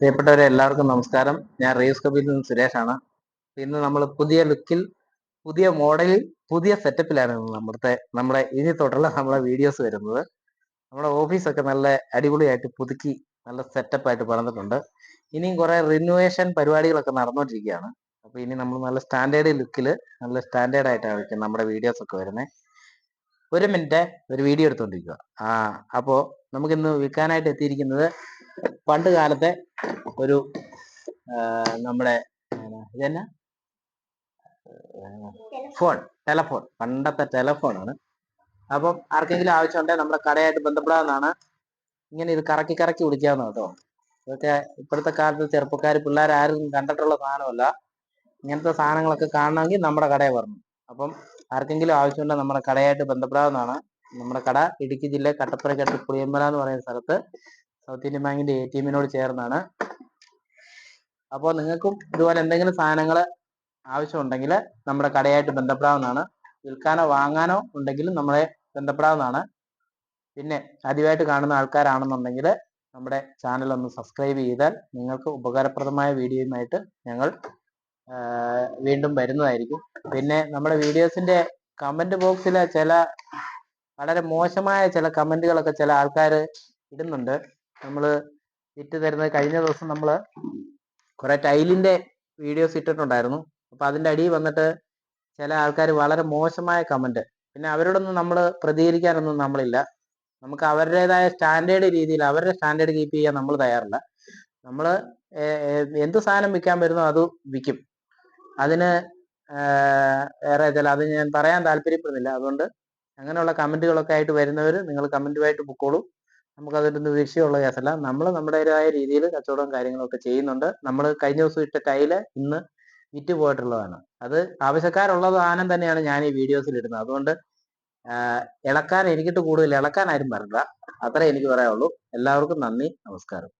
പ്രിയപ്പെട്ടവരെ എല്ലാവർക്കും നമസ്കാരം. ഞാൻ റേസ് കബിൽ നിന്ന് സുരേഷാണ്. ഇന്ന് നമ്മൾ പുതിയ ലുക്കിൽ, പുതിയ മോഡലിൽ, പുതിയ സെറ്റപ്പിലാണ് നമ്മുടെ ഇനി തൊട്ടുള്ള നമ്മളെ വീഡിയോസ് വരുന്നത്. നമ്മുടെ ഓഫീസൊക്കെ നല്ല അടിപൊളിയായിട്ട് പുതുക്കി നല്ല സെറ്റപ്പായിട്ട് പണിതിട്ടുണ്ട്. ഇനിയും കുറെ റിനോവേഷൻ പരിപാടികളൊക്കെ നടന്നുകൊണ്ടിരിക്കുകയാണ്. അപ്പൊ ഇനി നമ്മൾ നല്ല സ്റ്റാൻഡേർഡ് ലുക്കിൽ, നല്ല സ്റ്റാൻഡേർഡ് ആയിട്ടാണ് നമ്മുടെ വീഡിയോസ് ഒക്കെ വരുന്നത്. ഒരു മിനിറ്റ്, ഒരു വീഡിയോ എടുത്തോണ്ടിരിക്കുക. അപ്പോ നമുക്കിന്ന് വിൽക്കാനായിട്ട് എത്തിയിരിക്കുന്നത് പണ്ട് കാലത്തെ ഒരു നമ്മുടെ ഇതെന്നാ ടെലഫോൺ, പണ്ടത്തെ ടെലഫോണാണ്. അപ്പം ആർക്കെങ്കിലും ആവശ്യമുണ്ടെങ്കിൽ നമ്മുടെ കടയായിട്ട് ബന്ധപ്പെടാവുന്നതാണ്. ഇങ്ങനെ ഇത് കറക്കി കറക്കി വിളിക്കാവുന്ന കേട്ടോ. ഇതൊക്കെ ഇപ്പോഴത്തെ കാലത്ത് ചെറുപ്പക്കാർ, പിള്ളേർ ആരും കണ്ടിട്ടുള്ള സാധനമല്ല. ഇങ്ങനത്തെ സാധനങ്ങളൊക്കെ കാണണമെങ്കിൽ നമ്മുടെ കടയിൽ വരണം. അപ്പം ആർക്കെങ്കിലും ആവശ്യമുണ്ടെങ്കിൽ നമ്മുടെ കടയായിട്ട് ബന്ധപ്പെടാവുന്നതാണ്. നമ്മുടെ കട ഇടുക്കി ജില്ല കട്ടപ്പനക്കടുത്ത് പുളിയമ്പല എന്ന് പറയുന്ന സ്ഥലത്ത് സൗത്ത് ഇന്ത്യൻ ബാങ്കിന്റെ ATM ചേർന്നാണ്. അപ്പോൾ നിങ്ങൾക്കും ഇതുപോലെ എന്തെങ്കിലും സാധനങ്ങൾ ആവശ്യമുണ്ടെങ്കിൽ നമ്മുടെ കടയായിട്ട് ബന്ധപ്പെടാവുന്നതാണ്. വിൽക്കാനോ വാങ്ങാനോ ഉണ്ടെങ്കിലും നമ്മളെ ബന്ധപ്പെടാവുന്നതാണ്. പിന്നെ ആദ്യമായിട്ട് കാണുന്ന ആൾക്കാരാണെന്നുണ്ടെങ്കിൽ നമ്മുടെ ചാനൽ ഒന്ന് സബ്സ്ക്രൈബ് ചെയ്താൽ നിങ്ങൾക്ക് ഉപകാരപ്രദമായ വീഡിയോയുമായിട്ട് ഞങ്ങൾ വീണ്ടും വരുന്നതായിരിക്കും. പിന്നെ നമ്മുടെ വീഡിയോസിന്റെ കമന്റ് ബോക്സിലെ ചില വളരെ മോശമായ ചില കമന്റുകളൊക്കെ ചില ആൾക്കാർ ഇടുന്നുണ്ട്. നമ്മൾ ഇട്ട് തരുന്നത്, കഴിഞ്ഞ ദിവസം നമ്മൾ കുറെ ടൈലിന്റെ വീഡിയോസ് ഇട്ടിട്ടുണ്ടായിരുന്നു. അപ്പൊ അതിന്റെ അടിയിൽ വന്നിട്ട് ചില ആൾക്കാർ വളരെ മോശമായ കമന്റ്. പിന്നെ അവരോടൊന്നും നമ്മൾ പ്രതികരിക്കാനൊന്നും നമ്മളില്ല. നമുക്ക് അവരുടേതായ സ്റ്റാൻഡേർഡ് രീതിയിൽ അവരുടെ സ്റ്റാൻഡേർഡ് കീപ്പ് ചെയ്യാൻ നമ്മൾ തയ്യാറല്ല. നമ്മൾ എന്ത് സാധനം വിൽക്കാൻ വരുന്നോ അത് വിൽക്കും. അതിന് വേറെ അത് ഞാൻ പറയാൻ താല്പര്യപ്പെടുന്നില്ല. അതുകൊണ്ട് അങ്ങനെയുള്ള കമന്റുകളൊക്കെ ആയിട്ട് വരുന്നവർ നിങ്ങൾ കമന്റുമായിട്ട് പൊക്കോളൂ. നമുക്കതൊരു വിഷയമുള്ള കേസല്ല. നമ്മൾ നമ്മുടേതായ രീതിയിൽ കച്ചവടവും കാര്യങ്ങളൊക്കെ ചെയ്യുന്നുണ്ട്. നമ്മൾ കഴിഞ്ഞ ദിവസം ഇട്ട ടൈല് ഇന്ന് വിറ്റ് പോയിട്ടുള്ളതാണ്. അത് ആവശ്യക്കാരുള്ള സാധനം തന്നെയാണ് ഞാൻ ഈ വീഡിയോസിൽ ഇടുന്നത്. അതുകൊണ്ട് ഇളക്കാൻ എനിക്കിട്ട് കൂടുതൽ ഇളക്കാൻ ആരും വരണ്ട. അത്രേ എനിക്ക് പറയാനുള്ളൂ. എല്ലാവർക്കും നന്ദി, നമസ്കാരം.